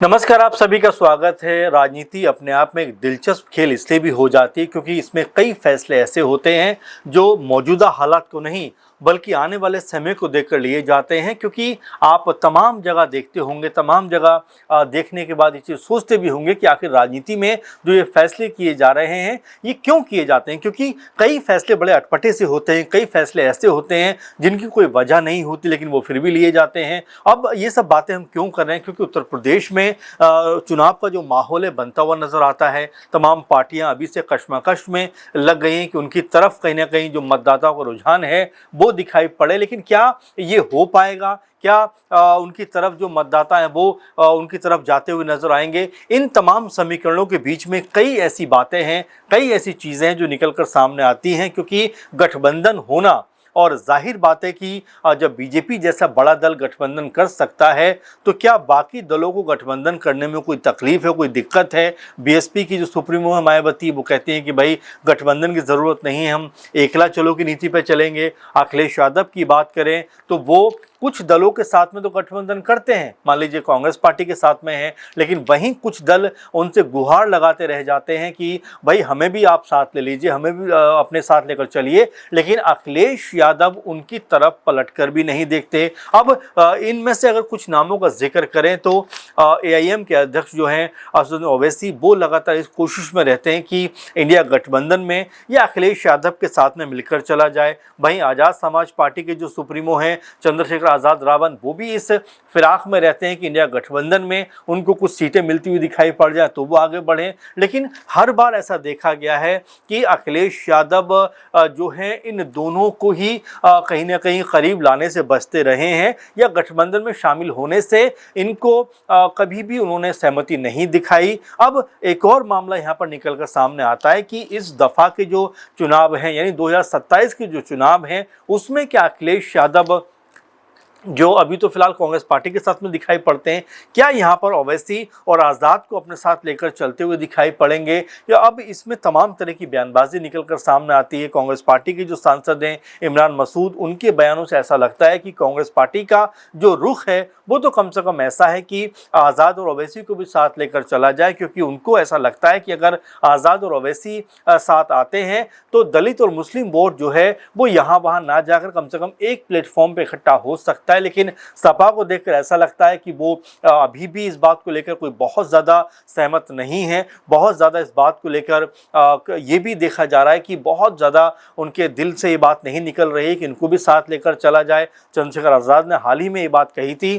नमस्कार, आप सभी का स्वागत है। राजनीति अपने आप में एक दिलचस्प खेल इसलिए भी हो जाती है क्योंकि इसमें कई फैसले ऐसे होते हैं जो मौजूदा हालात को नहीं बल्कि आने वाले समय को देखकर लिए जाते हैं। क्योंकि आप तमाम जगह देखते होंगे, तमाम जगह देखने के बाद ये चीज़ सोचते भी होंगे कि आखिर राजनीति में जो ये फैसले किए जा रहे हैं ये क्यों किए जाते हैं। क्योंकि कई फैसले बड़े अटपटे से होते हैं, कई फैसले ऐसे होते हैं जिनकी कोई वजह नहीं होती लेकिन वो फिर भी लिए जाते हैं। अब ये सब बातें हम क्यों कर रहे हैं? क्योंकि उत्तर प्रदेश में चुनाव का जो माहौल है बनता हुआ नजर आता है। तमाम पार्टियां अभी से कश्मकश में लग गई हैं कि उनकी तरफ कहीं ना कहीं जो मतदाताओं का रुझान है वो दिखाई पड़े। लेकिन क्या ये हो पाएगा? क्या उनकी तरफ जो मतदाता हैं वो उनकी तरफ जाते हुए नजर आएंगे? इन तमाम समीकरणों के बीच में कई ऐसी बातें हैं, कई ऐसी चीज़ें हैं जो निकल कर सामने आती हैं। क्योंकि गठबंधन होना, और जाहिर बात है कि जब बीजेपी जैसा बड़ा दल गठबंधन कर सकता है तो क्या बाकी दलों को गठबंधन करने में कोई तकलीफ है, कोई दिक्कत है? बीएसपी की जो सुप्रीमो है मायावती, वो कहती हैं कि भाई गठबंधन की ज़रूरत नहीं है, हम एकला चलो की नीति पर चलेंगे। अखिलेश यादव की बात करें तो वो कुछ दलों के साथ में तो गठबंधन करते हैं, मान लीजिए कांग्रेस पार्टी के साथ में है, लेकिन वहीं कुछ दल उनसे गुहार लगाते रह जाते हैं कि भाई हमें भी आप साथ ले लीजिए, हमें भी अपने साथ लेकर चलिए। लेकिन अखिलेश यादव उनकी तरफ पलटकर भी नहीं देखते। अब इनमें से अगर कुछ नामों का जिक्र करें तो एआईएम के अध्यक्ष जो हैं असदुद्दीन ओवैसी, वो लगातार इस कोशिश में रहते हैं कि इंडिया गठबंधन में या अखिलेश यादव के साथ में मिलकर चला जाए। वहीं आज़ाद समाज पार्टी के जो सुप्रीमो हैं चंद्रशेखर आज़ाद रावण, वो भी इस फिराक में रहते हैं कि इंडिया गठबंधन में उनको कुछ सीटें मिलती हुई दिखाई पड़ जाए तो वो आगे बढ़ें। लेकिन हर बार ऐसा देखा गया है कि अखिलेश यादव जो हैं इन दोनों को ही कहीं ना कहीं करीब लाने से बचते रहे हैं, या गठबंधन में शामिल होने से इनको कभी भी उन्होंने सहमति नहीं दिखाई। अब एक और मामला यहाँ पर निकल कर सामने आता है कि इस दफा के जो चुनाव हैं, यानी 2027 के जो चुनाव हैं, उसमें क्या अखिलेश यादव जो अभी तो फिलहाल कांग्रेस पार्टी के साथ में दिखाई पड़ते हैं, क्या यहाँ पर ओवैसी और आज़ाद को अपने साथ लेकर चलते हुए दिखाई पड़ेंगे? या अब इसमें तमाम तरह की बयानबाजी निकलकर सामने आती है। कांग्रेस पार्टी के जो सांसद हैं इमरान मसूद, उनके बयानों से ऐसा लगता है कि कांग्रेस पार्टी का जो रुख है वो तो कम से कम ऐसा है कि आज़ाद और ओवैसी को भी साथ लेकर चला जाए। क्योंकि उनको ऐसा लगता है कि अगर आज़ाद और ओवैसी साथ आते हैं तो दलित और मुस्लिम वोट जो है वो यहाँ वहाँ ना जाकर कम से कम एक प्लेटफॉर्म पर इकट्ठा हो सकता है। लेकिन सपा को देखकर ऐसा लगता है कि वो अभी भी इस बात को लेकर कोई बहुत ज़्यादा सहमत नहीं है। बहुत ज़्यादा इस बात को लेकर ये भी देखा जा रहा है कि बहुत ज़्यादा उनके दिल से ये बात नहीं निकल रही है कि इनको भी साथ लेकर चला जाए। चंद्रशेखर आज़ाद ने हाल ही में ये बात कही थी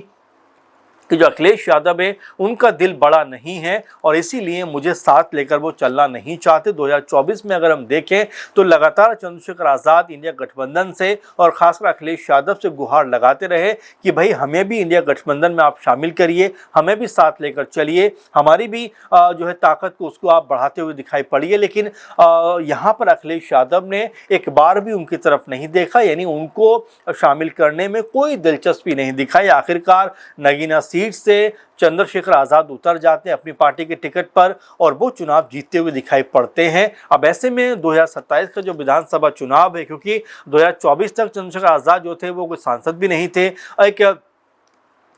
कि जो अखिलेश यादव है उनका दिल बड़ा नहीं है और इसीलिए मुझे साथ लेकर वो चलना नहीं चाहते। 2024 में अगर हम देखें तो लगातार चंद्रशेखर आज़ाद इंडिया गठबंधन से और खासकर अखिलेश यादव से गुहार लगाते रहे कि भाई हमें भी इंडिया गठबंधन में आप शामिल करिए, हमें भी साथ लेकर चलिए, हमारी भी जो है ताकत को उसको आप बढ़ाते हुए दिखाई पड़िए। लेकिन यहाँ पर अखिलेश यादव ने एक बार भी उनकी तरफ नहीं देखा, यानी उनको शामिल करने में कोई दिलचस्पी नहीं दिखाई। आखिरकार नगीना सीट से चंद्रशेखर आज़ाद उतर जाते हैं अपनी पार्टी के टिकट पर और वो चुनाव जीतते हुए दिखाई पड़ते हैं। अब ऐसे में 2027 का जो विधानसभा चुनाव है, क्योंकि 2024 तक चंद्रशेखर आज़ाद जो थे वो कोई सांसद भी नहीं थे, एक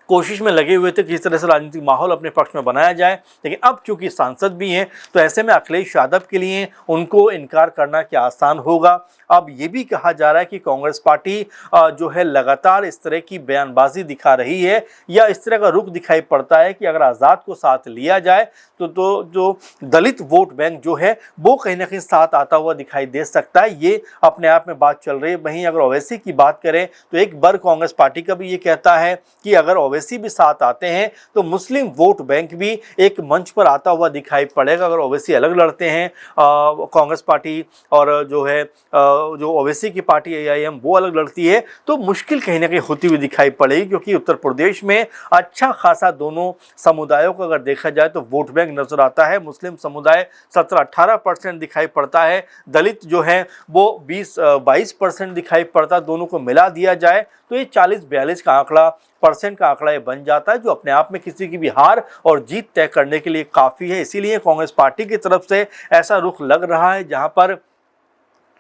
कोशिश में लगे हुए थे किस तरह से राजनीतिक माहौल अपने पक्ष में बनाया जाए। लेकिन अब चूंकि सांसद भी हैं तो ऐसे में अखिलेश यादव के लिए उनको इनकार करना क्या आसान होगा। अब ये भी कहा जा रहा है कि कांग्रेस पार्टी जो है लगातार इस तरह की बयानबाजी दिखा रही है या इस तरह का रुख दिखाई पड़ता है कि अगर आज़ाद को साथ लिया जाए तो जो दलित वोट बैंक जो है वो कहीं ना कहीं साथ आता हुआ दिखाई दे सकता है। ये अपने आप में बात चल रही है। वहीं अगर ओवैसी की बात करें तो एक वर्ग कांग्रेस पार्टी का भी ये कहता है कि अगर ओवैसी भी साथ आते हैं तो मुस्लिम वोट बैंक भी एक मंच पर आता हुआ दिखाई पड़ेगा। अगर ओवैसी अलग लड़ते हैं कांग्रेस पार्टी और जो है जो ओवैसी की पार्टी एआईएम वो अलग लड़ती है तो मुश्किल कहीं ना कहीं होती हुई दिखाई पड़ेगी। क्योंकि उत्तर प्रदेश में अच्छा खासा दोनों समुदायों को अगर देखा जाए तो वोट बैंक नजर आता है। मुस्लिम समुदाय 17-18% दिखाई पड़ता है, दलित जो है वो 20-22% दिखाई पड़ता है। दोनों को मिला दिया जाए तो ये 40-42 का आंकड़ा परसेंट का आंकड़ा ये बन जाता है, जो अपने आप में किसी की भी हार और जीत तय करने के लिए काफ़ी है। इसीलिए कांग्रेस पार्टी की तरफ से ऐसा रुख लग रहा है जहां पर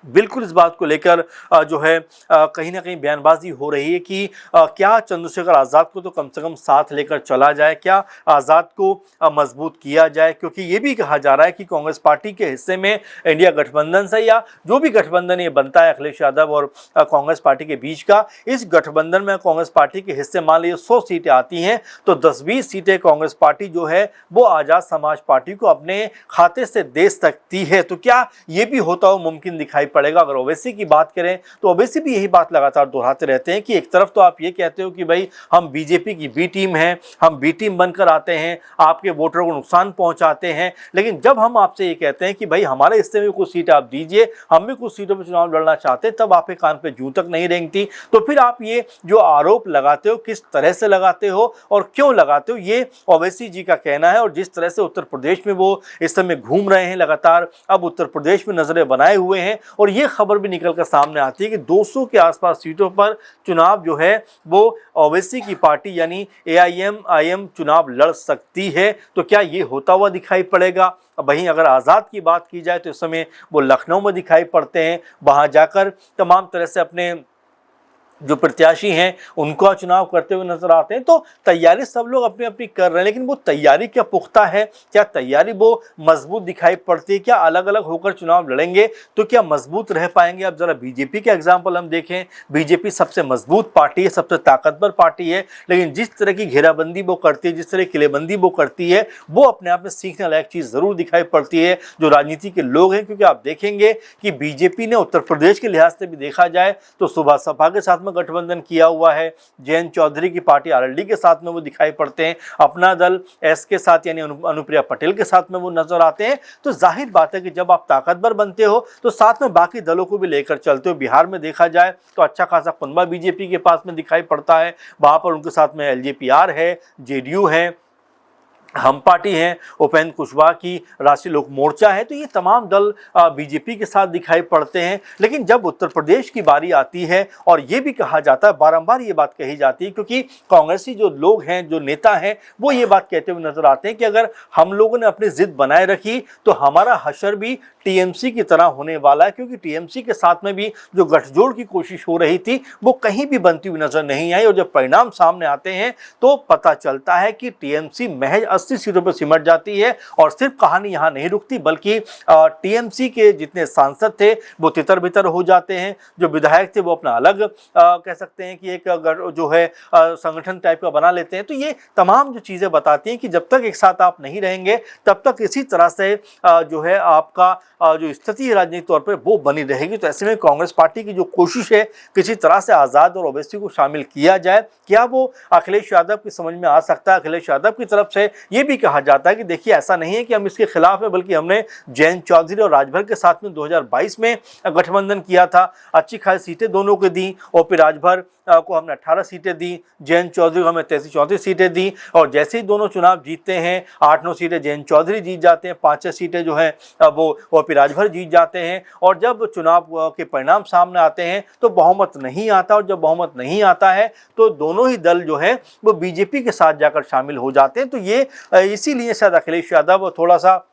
बिल्कुल इस बात को लेकर जो है कहीं ना कहीं बयानबाजी हो रही है कि क्या चंद्रशेखर आज़ाद को तो कम से कम साथ लेकर चला जाए, क्या आज़ाद को मजबूत किया जाए, क्योंकि ये भी कहा जा रहा है कि कांग्रेस पार्टी के हिस्से में इंडिया गठबंधन से या जो भी गठबंधन ये बनता है अखिलेश यादव और कांग्रेस पार्टी के बीच का, इस गठबंधन में कांग्रेस पार्टी के हिस्से मान लीजिए 100 सीटें आती हैं तो 10-20 सीटें कांग्रेस पार्टी जो है वो आज़ाद समाज पार्टी को अपने खाते से दे सकती है। तो क्या ये भी होता हो मुमकिन दिखाई पड़ेगा? अगर ओवैसी की बात करें तो ओवैसी भी यही बात लगातार दोहराते रहते हैं कि एक तरफ तो आप ये कहते हो कि भाई हम बीजेपी की बी टीम हैं, हम बी टीम बनकर आते हैं, आपके वोटरों को नुकसान पहुंचाते हैं, लेकिन जब हम आपसे ये कहते हैं कि भाई हमारे हिस्से में कुछ सीट आप दीजिए, हम भी कुछ सीटों पर चुनाव लड़ना चाहते हैं, तब आपके कान पे जूं तक नहीं रेंगती। तो फिर आप ये जो आरोप लगाते हो किस तरह से लगाते हो और क्यों लगाते हो, ये ओवैसी जी का कहना है। और जिस तरह से उत्तर प्रदेश में वो इस समय घूम रहे हैं, लगातार अब उत्तर प्रदेश में नजरें बनाए हुए हैं और ये खबर भी निकलकर सामने आती है कि 200 के आसपास सीटों पर चुनाव जो है वो ओवैसी की पार्टी यानी AIM चुनाव लड़ सकती है। तो क्या ये होता हुआ दिखाई पड़ेगा? वहीं अगर आज़ाद की बात की जाए तो इस समय वो लखनऊ में दिखाई पड़ते हैं, वहां जाकर तमाम तरह से अपने जो प्रत्याशी हैं उनका चुनाव करते हुए नजर आते हैं। तो तैयारी सब लोग अपनी अपनी कर रहे हैं, लेकिन वो तैयारी क्या पुख्ता है, क्या तैयारी वो मजबूत दिखाई पड़ती है? क्या अलग अलग होकर चुनाव लड़ेंगे तो क्या मजबूत रह पाएंगे? अब जरा बीजेपी के एग्जाम्पल हम देखें, बीजेपी सबसे मजबूत पार्टी है, सबसे ताकतवर पार्टी है, लेकिन जिस तरह की घेराबंदी वो करती है, जिस तरह की किलेबंदी वो करती है, वो अपने आप में सीखने लायक चीज़ जरूर दिखाई पड़ती है जो राजनीति के लोग हैं। क्योंकि आप देखेंगे कि बीजेपी ने उत्तर प्रदेश के लिहाज से भी देखा जाए तो सुबह सपा के साथ गठबंधन किया हुआ है, जयंत चौधरी की पार्टी आरएलडी के साथ में वो दिखाई पड़ते हैं, अपना दल एस के साथ यानी अनुप्रिया पटेल के साथ में वो नजर आते हैं। तो जाहिर बात है कि जब आप ताकतवर बनते हो तो साथ में बाकी दलों को भी लेकर चलते हो। बिहार में देखा जाए तो अच्छा खासा कुनबा बीजेपी के पास में दिखाई पड़ता है, वहां पर उनके साथ में LJPR है, JDU है, हम पार्टी हैं, उपेंद्र कुशवाहा की राष्ट्रीय लोक मोर्चा है। तो ये तमाम दल बीजेपी के साथ दिखाई पड़ते हैं। लेकिन जब उत्तर प्रदेश की बारी आती है और ये भी कहा जाता है, बारंबार ये बात कही जाती है, क्योंकि कांग्रेसी जो लोग हैं, जो नेता हैं, वो ये बात कहते हुए नजर आते हैं कि अगर हम लोगों ने अपनी जिद बनाए रखी तो हमारा हशर भी TMC की तरह होने वाला है। क्योंकि TMC के साथ में भी जो गठजोड़ की कोशिश हो रही थी वो कहीं भी बनती हुई नजर नहीं आई, और जब परिणाम सामने आते हैं तो पता चलता है कि TMC महज 80 सीटों पर सिमट जाती है। और सिर्फ कहानी यहाँ नहीं रुकती, बल्कि TMC के जितने सांसद थे वो तितर बितर हो जाते हैं, जो विधायक थे वो अपना अलग कह सकते हैं कि एक जो है संगठन टाइप का बना लेते हैं। तो ये तमाम जो चीज़ें बताती हैं कि जब तक एक साथ आप नहीं रहेंगे तब तक इसी तरह से जो है आपका जो स्थिति है राजनीतिक तौर पर वो बनी रहेगी। तो ऐसे में कांग्रेस पार्टी की जो कोशिश है किसी तरह से आज़ाद और ओवैसी को शामिल किया जाए, क्या वो अखिलेश यादव की समझ में आ सकता है? अखिलेश यादव की तरफ से ये भी कहा जाता है कि देखिए ऐसा नहीं है कि हम इसके खिलाफ है, बल्कि हमने जयंत चौधरी और राजभर के साथ में 2022 में गठबंधन किया था, अच्छी खासी सीटें दोनों को दी। OP राजभर को हमने 18 सीटें दी, जयंत चौधरी को हमें 33-34 सीटें दी, और जैसे ही दोनों चुनाव जीतते हैं 8-9 सीटें जयंत चौधरी जीत जाते हैं, 5-6 सीटें जो हैं वो OP राजभर जीत जाते हैं। और जब चुनाव के परिणाम सामने आते हैं तो बहुमत नहीं आता, और जब बहुमत नहीं आता है तो दोनों ही दल जो है वो बीजेपी के साथ जाकर शामिल हो जाते हैं। तो ये इसीलिए शायद अखिलेश यादव थोड़ा सा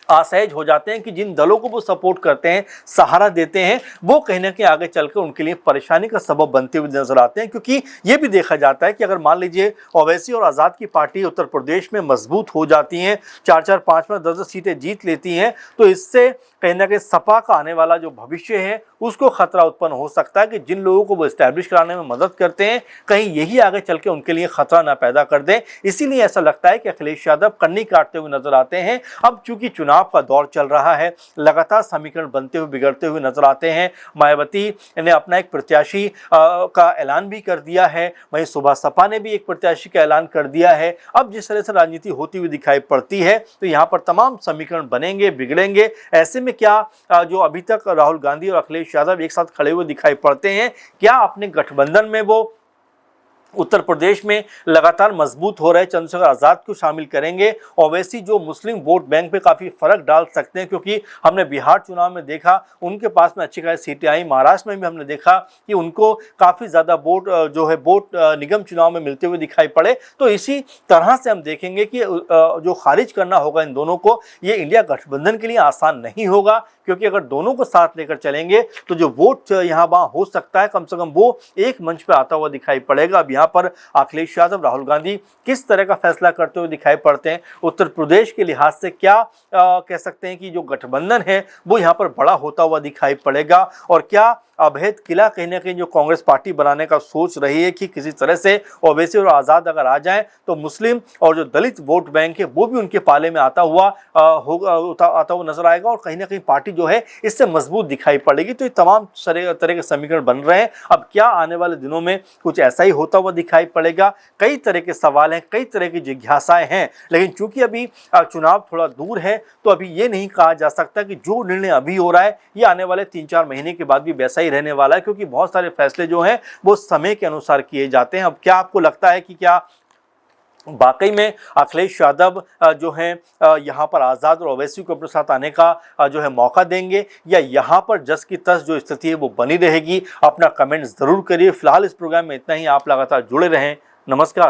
असहज हो जाते हैं कि जिन दलों को वो सपोर्ट करते हैं, सहारा देते हैं, वो कहीं ना कहीं आगे चलकर उनके लिए परेशानी का सबब बनते हुए नजर आते हैं। क्योंकि ये भी देखा जाता है कि अगर मान लीजिए ओवैसी और आज़ाद की पार्टी उत्तर प्रदेश में मजबूत हो जाती हैं, 4-4, 5-5, 10-10 सीटें जीत लेती हैं, तो इससे कहीं ना कहीं सपा का आने वाला जो भविष्य है उसको खतरा उत्पन्न हो सकता है कि जिन लोगों को वो इस्टेब्लिश कराने में मदद करते हैं कहीं यही आगे चल के उनके लिए खतरा ना पैदा कर दे। इसीलिए ऐसा लगता है कि अखिलेश यादव कन्नी काटते हुए नजर आते हैं। अब चूंकि चुनाव का दौर चल रहा है, लगातार समीकरण बनते हुए बिगड़ते हुए नजर आते हैं। मायावती ने अपना एक प्रत्याशी का ऐलान भी कर दिया है, वहीं सुबह सपा ने भी एक प्रत्याशी का ऐलान कर दिया है। अब जिस तरह से राजनीति होती हुई दिखाई पड़ती है तो यहाँ पर तमाम समीकरण बनेंगे, बिगड़ेंगे। ऐसे में क्या जो अभी तक राहुल गांधी और अखिलेश यादव एक साथ खड़े हुए दिखाई पड़ते हैं, क्या अपने गठबंधन में वो उत्तर प्रदेश में लगातार मजबूत हो रहे चंद्रशेखर आज़ाद को शामिल करेंगे। ओवैसी जो मुस्लिम वोट बैंक पे काफ़ी फर्क डाल सकते हैं, क्योंकि हमने बिहार चुनाव में देखा उनके पास में अच्छी खासी सीटें आई, महाराष्ट्र में भी हमने देखा कि उनको काफ़ी ज़्यादा वोट जो है वोट निगम चुनाव में मिलते हुए दिखाई पड़े। तो इसी तरह से हम देखेंगे कि जो खारिज करना होगा इन दोनों को, ये इंडिया गठबंधन के लिए आसान नहीं होगा, क्योंकि अगर दोनों को साथ लेकर चलेंगे तो जो वोट यहाँ वहाँ हो सकता है कम से कम वो एक मंच पर आता हुआ दिखाई पड़ेगा। अब यहाँ पर अखिलेश यादव, राहुल गांधी किस तरह का फैसला करते हुए दिखाई पड़ते हैं, उत्तर प्रदेश के लिहाज से क्या कह सकते हैं कि जो गठबंधन है वो यहाँ पर बड़ा होता हुआ दिखाई पड़ेगा, और क्या अभेद किला कहीं ना कहीं जो कांग्रेस पार्टी बनाने का सोच रही है कि किसी तरह से ओवैसी और आज़ाद अगर आ जाएं तो मुस्लिम और जो दलित वोट बैंक है वो भी उनके पाले में आता हुआ नजर आएगा, और कहीं ना कहीं पार्टी जो है इससे मजबूत दिखाई पड़ेगी। तो ये तमाम तरह के समीकरण बन रहे हैं। अब क्या आने वाले दिनों में कुछ ऐसा ही होता हुआ दिखाई पड़ेगा? कई तरह के सवाल हैं, कई तरह की जिज्ञासाएं हैं, लेकिन चूंकि अभी चुनाव थोड़ा दूर है तो अभी ये नहीं कहा जा सकता कि जो निर्णय अभी हो रहा है ये आने वाले 3-4 महीने के बाद भी वैसा ही रहने वाला है, क्योंकि बहुत सारे फैसले जो हैं वो समय के अनुसार किए जाते हैं। अब क्या आपको लगता है कि क्या वाकई में अखिलेश यादव जो हैं यहाँ पर आज़ाद और ओवैसी को अपने साथ आने का जो है मौका देंगे, या यहाँ पर जस की तस जो स्थिति है वो बनी रहेगी? अपना कमेंट ज़रूर करिए। फिलहाल इस प्रोग्राम में इतना ही। आप लगातार जुड़े रहें। नमस्कार।